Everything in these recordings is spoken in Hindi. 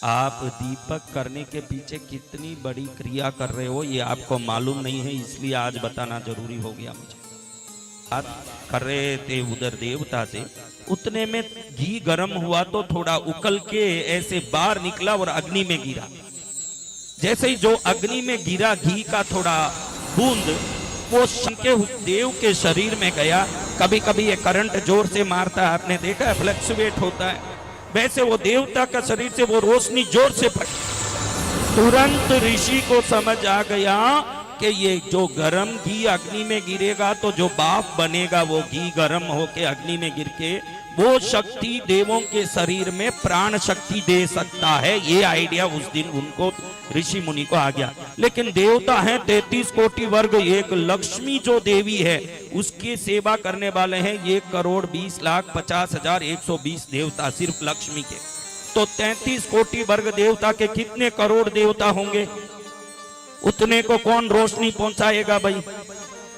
आप दीपक करने के पीछे कितनी बड़ी क्रिया कर रहे हो ये आपको मालूम नहीं है, इसलिए आज बताना जरूरी हो गया मुझे। बात कर रहे थे उधर देवता से, उतने में घी गर्म हुआ तो थोड़ा उकल के ऐसे बाहर निकला और अग्नि में गिरा। जैसे ही जो अग्नि में गिरा घी का थोड़ा बूंद वो के उस देव के शरीर में गया। कभी कभी ये करंट जोर से मारता है, आपने देखा है, फ्लक्चुएट होता है, वैसे वो देवता का शरीर से वो रोशनी जोर से फटी। तुरंत ऋषि को समझ आ गया कि ये जो गरम घी अग्नि में गिरेगा तो जो बाफ बनेगा वो घी गरम होके अग्नि में गिर के वो शक्ति देवों के शरीर में प्राण शक्ति दे सकता है। ये आइडिया उस दिन उनको ऋषि मुनि को आ गया। लेकिन देवता हैं 33 कोटि वर्ग, एक लक्ष्मी जो देवी है उसकी सेवा करने वाले हैं 1,20,50,120 देवता, सिर्फ लक्ष्मी के। तो 33 कोटि वर्ग देवता के कितने करोड़ देवता होंगे, उतने को कौन रोशनी पहुंचाएगा भाई।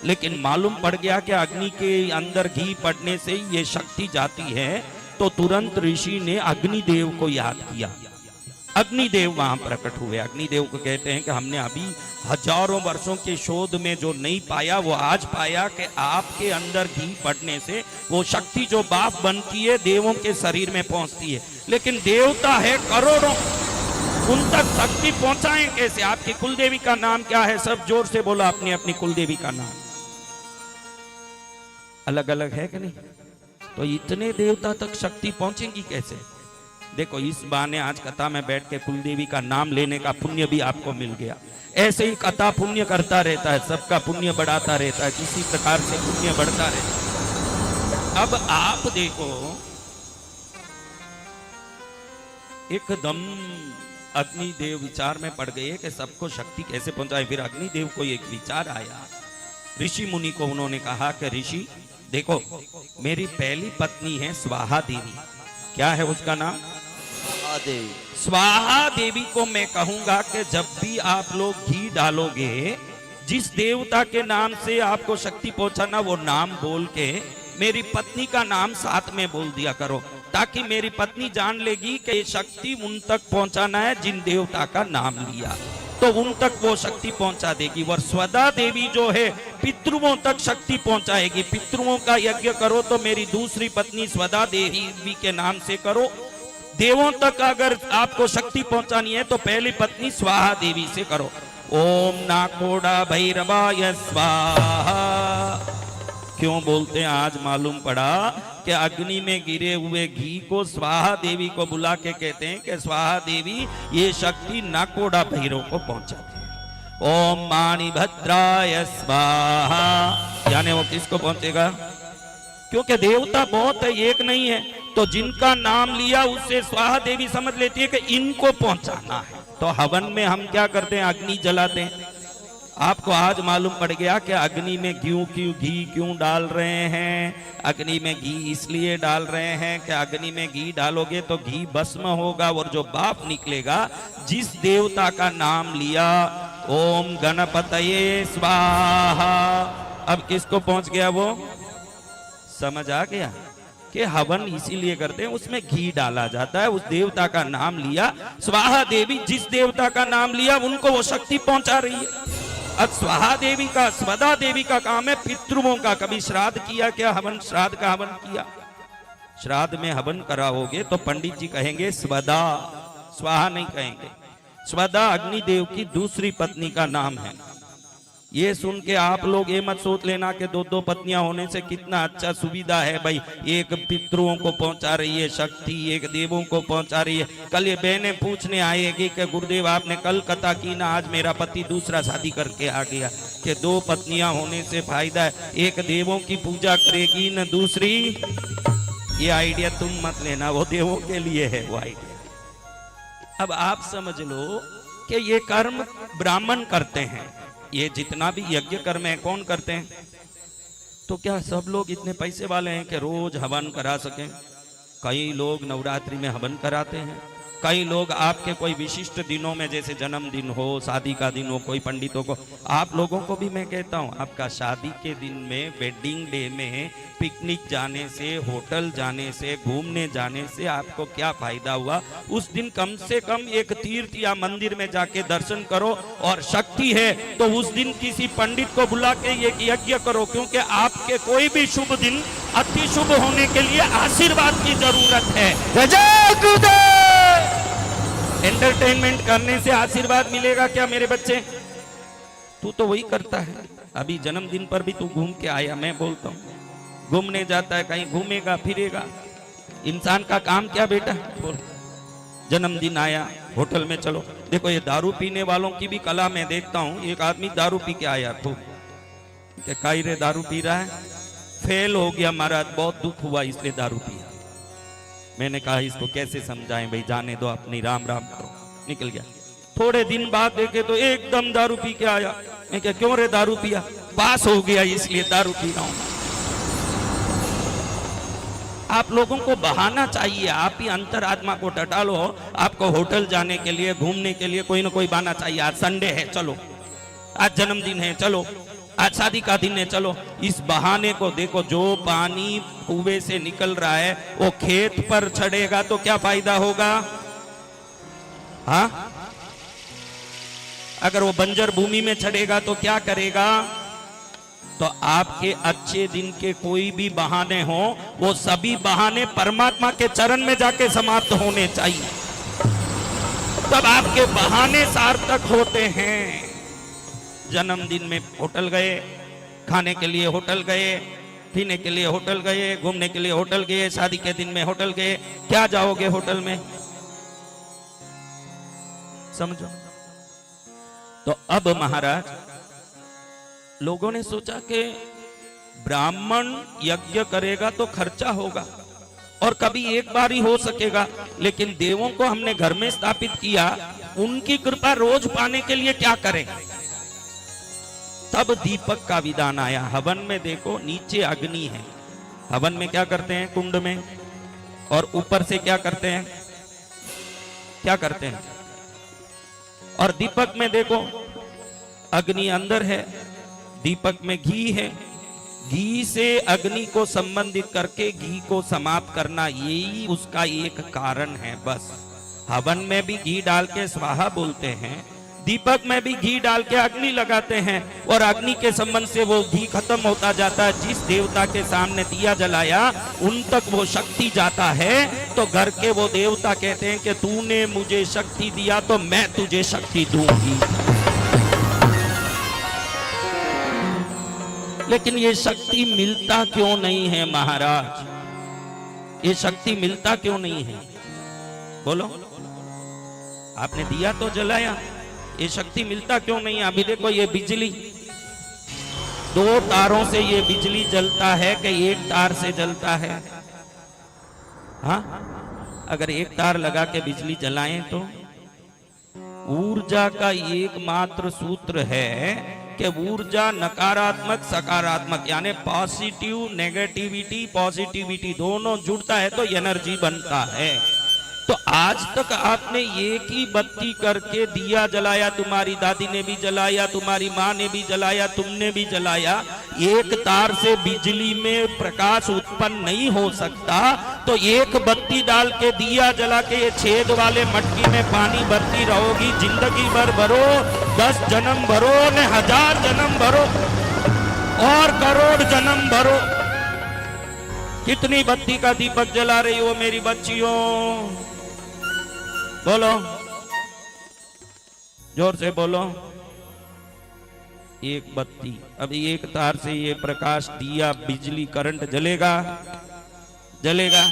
लेकिन मालूम पड़ गया कि अग्नि के अंदर घी पड़ने से ये शक्ति जाती है, तो तुरंत ऋषि ने अग्निदेव को याद किया। अग्निदेव वहां प्रकट हुए। अग्निदेव को कहते हैं कि हमने अभी हजारों वर्षों के शोध में जो नहीं पाया वो आज पाया कि आपके अंदर घी पड़ने से वो शक्ति जो बाफ बनती है देवों के शरीर में पहुंचती है। लेकिन देवता है करोड़ों, उन तक शक्ति पहुंचाएं कैसे? आपकी कुलदेवी का नाम क्या है? सब जोर से बोलो अपनी अपनी कुलदेवी का नाम। अलग अलग है कि नहीं? तो इतने देवता तक शक्ति पहुंचेंगी कैसे? देखो इस बहाने आज कथा में बैठ के कुलदेवी का नाम लेने का पुण्य भी आपको मिल गया। ऐसे ही कथा पुण्य करता रहता है, सबका पुण्य बढ़ाता रहता है, किसी प्रकार से पुण्य बढ़ता रहता है। अब आप देखो एकदम अग्निदेव विचार में पड़ गए कि सबको शक्ति कैसे पहुंचाए। फिर अग्निदेव को एक विचार आया, ऋषि मुनि को उन्होंने कहा कि ऋषि देखो मेरी पहली पत्नी है स्वाहा देवी। क्या है उसका नाम? देवी। स्वाहा देवी को मैं कहूंगा कि जब भी आप लोग घी डालोगे, जिस देवता के नाम से आपको शक्ति पहुंचाना वो नाम बोल के मेरी पत्नी का नाम साथ में बोल दिया करो, ताकि मेरी पत्नी जान लेगी कि ये शक्ति उन तक पहुंचाना है जिन देवता का नाम लिया, तो उन तक वो शक्ति पहुंचा देगी। और स्वदा देवी जो है पितृओं तक शक्ति पहुंचाएगी। पितृओं का यज्ञ करो तो मेरी दूसरी पत्नी स्वदा देवी के नाम से करो। देवों तक अगर आपको शक्ति पहुंचानी है तो पहली पत्नी स्वाहा देवी से करो। ओम नाकोड़ा भैरवाय स्वाहा। क्यों बोलते हैं? आज मालूम पड़ा कि अग्नि में गिरे हुए घी को स्वाहा देवी को बुला के कहते हैं कि स्वाहा देवी ये शक्ति नाकोड़ा भैरव को पहुंचाती है। ओम मानी भद्राय स्वाहा, यानी वो किसको पहुंचेगा? क्योंकि देवता बहुत है, एक नहीं है, तो जिनका नाम लिया उससे स्वाहा देवी समझ लेती है कि इनको पहुंचाना है। तो हवन में हम क्या करते हैं? अग्नि जलाते हैं। आपको आज मालूम पड़ गया कि अग्नि में घी क्यों डाल रहे हैं। अग्नि में घी इसलिए डाल रहे हैं कि अग्नि में घी डालोगे तो घी भस्म होगा और जो बाप निकलेगा जिस देवता का नाम लिया, ओम गणपतये स्वाहा। अब किसको पहुंच गया? वो समझ आ गया कि हवन इसीलिए करते हैं, उसमें घी डाला जाता है, उस देवता का नाम लिया। स्वाहा देवी जिस देवता का नाम लिया उनको वो शक्ति पहुंचा रही है। अब स्वाहा देवी का, स्वदा देवी का काम है पितृओं का। कभी श्राद्ध किया क्या? हवन, श्राद्ध का हवन किया। श्राद्ध में हवन कराओगे तो पंडित जी कहेंगे स्वदा, स्वाहा नहीं कहेंगे। स्वदा अग्निदेव की दूसरी पत्नी का नाम है। ये सुन के आप लोग ये मत सोच लेना कि दो दो पत्नियां होने से कितना अच्छा सुविधा है भाई। एक पितरों को पहुंचा रही है शक्ति, एक देवों को पहुंचा रही है। कल ये बहनें पूछने आएगी कि गुरुदेव आपने कल कथा की ना, आज मेरा पति दूसरा शादी करके आ गया, कि दो पत्नियां होने से फायदा है, एक देवों की पूजा करेगी न दूसरी। ये आइडिया तुम मत लेना, वो देवों के लिए है वो आइडिया। अब आप समझ लो कि ये कर्म ब्राह्मण करते हैं। ये जितना भी यज्ञ कर्म है कौन करते हैं? तो क्या सब लोग इतने पैसे वाले हैं कि रोज हवन करा सकें? कई लोग नवरात्रि में हवन कराते हैं, कई लोग आपके कोई विशिष्ट दिनों में, जैसे जन्मदिन हो, शादी का दिन हो, कोई पंडितों को, आप लोगों को भी मैं कहता हूं, आपका शादी के दिन में, वेडिंग डे में पिकनिक जाने से, होटल जाने से, घूमने जाने से आपको क्या फायदा हुआ? उस दिन कम से कम एक तीर्थ या मंदिर में जाके दर्शन करो, और शक्ति है तो उस दिन किसी पंडित को बुला के ये यज्ञ करो, क्योंकि आपके कोई भी शुभ दिन अति शुभ होने के लिए आशीर्वाद की जरूरत है। जय गुरुदेव। एंटरटेनमेंट करने से आशीर्वाद मिलेगा क्या मेरे बच्चे? तू तो वही करता है। अभी जन्मदिन पर भी तू घूम के आया, मैं बोलता हूँ घूमने जाता है, कहीं घूमेगा फिरेगा। इंसान का काम क्या बेटा? बोल। जन्मदिन आया, होटल में चलो। देखो ये दारू पीने वालों की भी कला मैं देखता हूँ। एक आदमी दारू पी के आया, खूब क्या काई रे दारू पी रहा है, फेल हो गया महाराज, बहुत दुख हुआ इसलिए दारू पिया। मैंने कहा इसको कैसे समझाएं भाई, जाने दो अपनी, राम राम करो। निकल गया। थोड़े दिन बाद देखे तो एकदम दारू पी के आया। मैं क्या, क्यों रे दारू पिया? पास हो गया इसलिए दारू पी रहा हूं। आप लोगों को बहाना चाहिए, आप ही अंतरात्मा को टटा लो। आपको होटल जाने के लिए, घूमने के लिए कोई ना कोई बहाना चाहिए। आज संडे है, चलो। आज जन्मदिन है, चलो। आज शादी का दिन है, चलो। इस बहाने को देखो, जो पानी कुएं से निकल रहा है वो खेत पर चढ़ेगा तो क्या फायदा होगा? हाँ, अगर वो बंजर भूमि में चढ़ेगा तो क्या करेगा? तो आपके अच्छे दिन के कोई भी बहाने हो, वो सभी बहाने परमात्मा के चरण में जाके समाप्त होने चाहिए, तब आपके बहाने सार्थक होते हैं। जन्मदिन में होटल गए, खाने के लिए होटल गए, पीने के लिए होटल गए, घूमने के लिए होटल गए, शादी के दिन में होटल गए। क्या जाओगे होटल में? समझो। तो अब महाराज लोगों ने सोचा कि ब्राह्मण यज्ञ करेगा तो खर्चा होगा और कभी एक बार ही हो सकेगा, लेकिन देवों को हमने घर में स्थापित किया, उनकी कृपा रोज पाने के लिए क्या करें? तब दीपक का विधान आया। हवन में देखो, नीचे अग्नि है। हवन में क्या करते हैं? कुंड में। और ऊपर से क्या करते हैं? क्या करते हैं? और दीपक में देखो, अग्नि अंदर है, दीपक में घी है। घी से अग्नि को संबंधित करके घी को समाप्त करना, यही उसका एक कारण है। बस हवन में भी घी डाल के स्वाहा बोलते हैं, दीपक में भी घी डाल के अग्नि लगाते हैं, और अग्नि के संबंध से वो घी खत्म होता जाता है। जिस देवता के सामने दिया जलाया उन तक वो शक्ति जाता है। तो घर के वो देवता कहते हैं कि तूने मुझे शक्ति दिया तो मैं तुझे शक्ति दूंगी। लेकिन ये शक्ति मिलता क्यों नहीं है महाराज? ये शक्ति मिलता क्यों नहीं है? बोलो। आपने दिया तो जलाया, ये शक्ति मिलता क्यों नहीं? अभी देखो ये बिजली, दो तारों से ये बिजली जलता है कि एक तार से जलता है? हाँ, अगर एक तार लगा के बिजली जलाएं तो ऊर्जा का एकमात्र सूत्र है कि ऊर्जा नकारात्मक सकारात्मक, यानी पॉजिटिव नेगेटिविटी, पॉजिटिविटी दोनों जुड़ता है तो एनर्जी बनता है। तो आज तक आपने एक ही बत्ती करके दिया जलाया, तुम्हारी दादी ने भी जलाया, तुम्हारी माँ ने भी जलाया, तुमने भी जलाया। एक तार से बिजली में प्रकाश उत्पन्न नहीं हो सकता, तो एक बत्ती डाल के दिया जला के ये छेद वाले मटकी में पानी भरती रहोगी, जिंदगी भर भरो, 10 जन्म भरो ने 1000 जन्म भरो और करोड़ जन्म भरो। कितनी बत्ती का दीपक जला रही हो मेरी बच्चियों? बोलो, जोर से बोलो। एक बत्ती। अभी एक तार से ये प्रकाश दिया, बिजली, करंट जलेगा, जलेगा।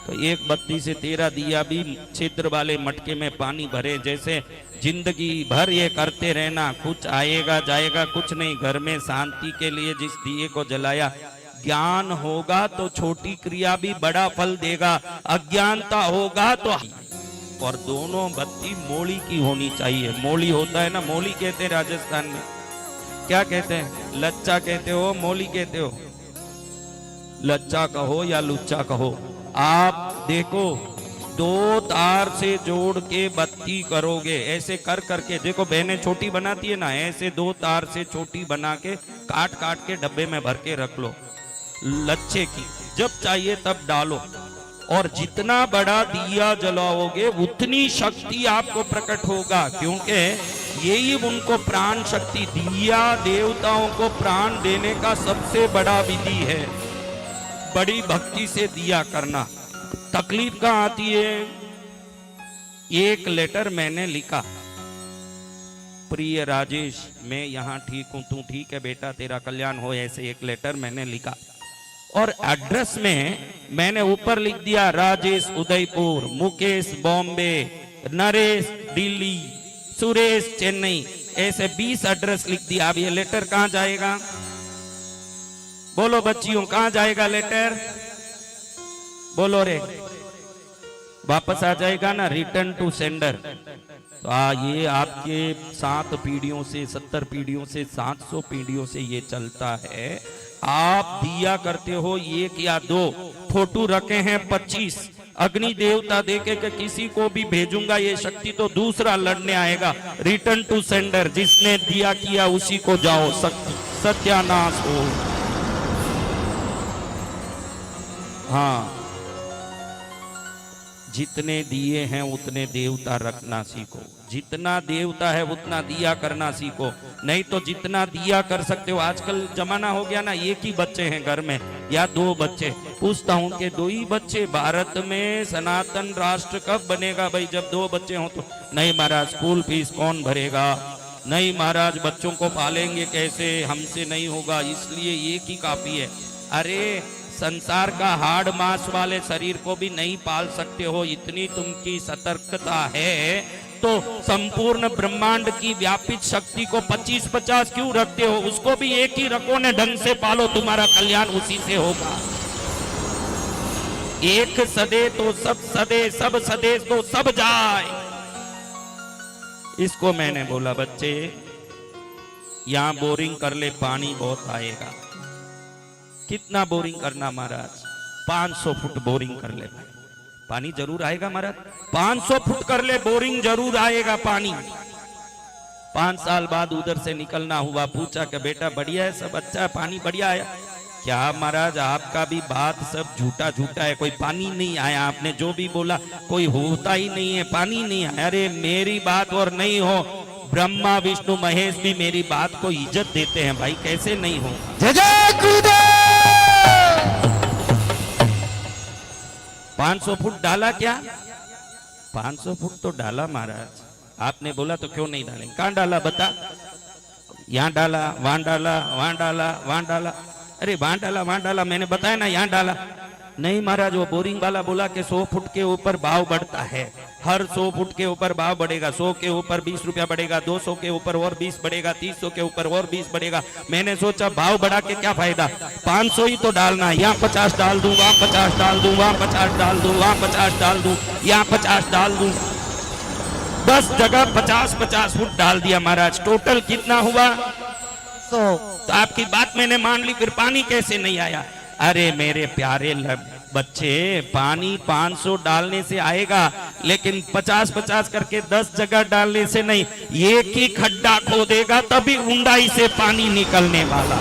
तो एक बत्ती से तेरा दिया भी छिद्र वाले मटके में पानी भरे। जैसे जिंदगी भर ये करते रहना, कुछ आएगा जाएगा कुछ नहीं। घर में शांति के लिए जिस दिए को जलाया, ज्ञान होगा तो छोटी क्रिया भी बड़ा फल देगा, अज्ञानता होगा तो। और दोनों बत्ती मोली की होनी चाहिए। मोली होता है ना, मोली कहते हैं राजस्थान में। क्या कहते हैं? लच्चा कहते हो, मोली कहते हो? लच्चा कहो या लुच्चा कहो, आप देखो दो तार से जोड़ के बत्ती करोगे, ऐसे कर करके देखो बहनें छोटी बनाती है ना, ऐसे दो तार से छोटी बना के काट काट के डब्बे में भर के रख लो लच्छे की, जब चाहिए तब डालो। और जितना बड़ा दिया जलाओगे उतनी शक्ति आपको प्रकट होगा, क्योंकि यही उनको प्राण शक्ति, दिया देवताओं को प्राण देने का सबसे बड़ा विधि है, बड़ी भक्ति से दिया करना। तकलीफ कहाँ आती है? एक लेटर मैंने लिखा, प्रिय राजेश मैं यहाँ ठीक हूं, तू ठीक है बेटा, तेरा कल्याण हो, ऐसे एक लेटर मैंने लिखा। और एड्रेस में मैंने ऊपर लिख दिया राजेश उदयपुर, मुकेश बॉम्बे, नरेश दिल्ली, सुरेश चेन्नई, ऐसे 20 एड्रेस लिख दिया। अब ये लेटर कहां जाएगा? बोलो बच्चियों, कहां जाएगा लेटर? बोलो रे, वापस आ जाएगा ना, रिटर्न टू सेंडर। तो ये आपके 7 पीढ़ियों से, 70 पीढ़ियों से, 700 पीढ़ियों से ये चलता है। आप दिया करते हो 1 या 2, फोटो रखे हैं 25, अग्नि देवता देखे कि किसी को भी भेजूंगा ये शक्ति तो दूसरा लड़ने आएगा, रिटर्न टू सेंडर, जिसने दिया किया उसी को जाओ, सत्यानाश हो। हाँ, जितने दिए हैं उतने देवता रखना सीखो, जितना देवता है उतना दिया करना सीखो, नहीं तो जितना दिया कर सकते हो। आजकल जमाना हो गया ना, एक ही बच्चे हैं घर में या 2 बच्चे, पूछता हूं कि 2 ही बच्चे, भारत में सनातन राष्ट्र कब बनेगा भाई जब 2 बच्चे हों तो? नहीं महाराज, स्कूल फीस कौन भरेगा? नहीं महाराज, बच्चों को पालेंगे कैसे, हमसे नहीं होगा, इसलिए एक ही काफी है। अरे संसार का हाड़ मांस वाले शरीर को भी नहीं पाल सकते हो, इतनी तुमकी सतर्कता है तो संपूर्ण ब्रह्मांड की व्यापित शक्ति को 25-50 क्यों रखते हो? उसको भी एक ही रखो ने, ढंग से पालो, तुम्हारा कल्याण उसी से होगा। एक सदे तो सब सदे, सब सदे तो सब जाए। इसको मैंने बोला बच्चे यहां बोरिंग कर ले, पानी बहुत आएगा। कितना बोरिंग करना महाराज? 500 फुट बोरिंग कर ले, पानी जरूर आएगा महाराज। 500 फुट कर ले, बोरिंग जरूर आएगा पानी। 5 साल बाद उधर से निकलना हुआ, पूछा कि बेटा बढ़िया है, सब अच्छा है, पानी बढ़िया आया? क्या महाराज आपका भी बात सब झूठा झूठा है, कोई पानी नहीं आया, आपने जो भी बोला कोई होता ही नहीं है, पानी नहीं आया। अरे मेरी बात और नहीं हो, ब्रह्मा विष्णु महेश भी मेरी बात को इज्जत देते हैं भाई, कैसे नहीं हो? जय जय गुरुदेव। 500 फुट डाला क्या? 500 फुट तो डाला महाराज, आपने बोला तो क्यों नहीं डालेंगे? कहां डाला बता? यहां डाला, वहां डाला, वहां डाला, वहां डाला। अरे वहां डाला, वहां डाला, मैंने बताया ना यहां डाला। नहीं महाराज, वो बोरिंग वाला बोला कि 100 फुट के ऊपर भाव बढ़ता है, हर 100 फुट के ऊपर भाव बढ़ेगा, 100 के ऊपर 20 रुपया बढ़ेगा, 200 के ऊपर और 20 बढ़ेगा, 300 के ऊपर और 20 बढ़ेगा। मैंने सोचा भाव बढ़ा के क्या फायदा, 500 ही तो डालना है, यहाँ 50 डाल दूं, वहां 50 डाल दूं, वहां 50 डाल दूं, वहां 50 डाल दूं, यहाँ 50 डाल दूं, 10 जगह 50-50 फुट डाल दिया महाराज। टोटल कितना हुआ? 100। तो आपकी बात मैंने मान ली, फिर पानी कैसे नहीं आया? अरे मेरे प्यारे बच्चे, पानी 500 डालने से आएगा, लेकिन 50-50 करके 10 जगह डालने से नहीं, एक ही खड्डा खोदेगा तभी ऊंडाई से पानी निकलने वाला।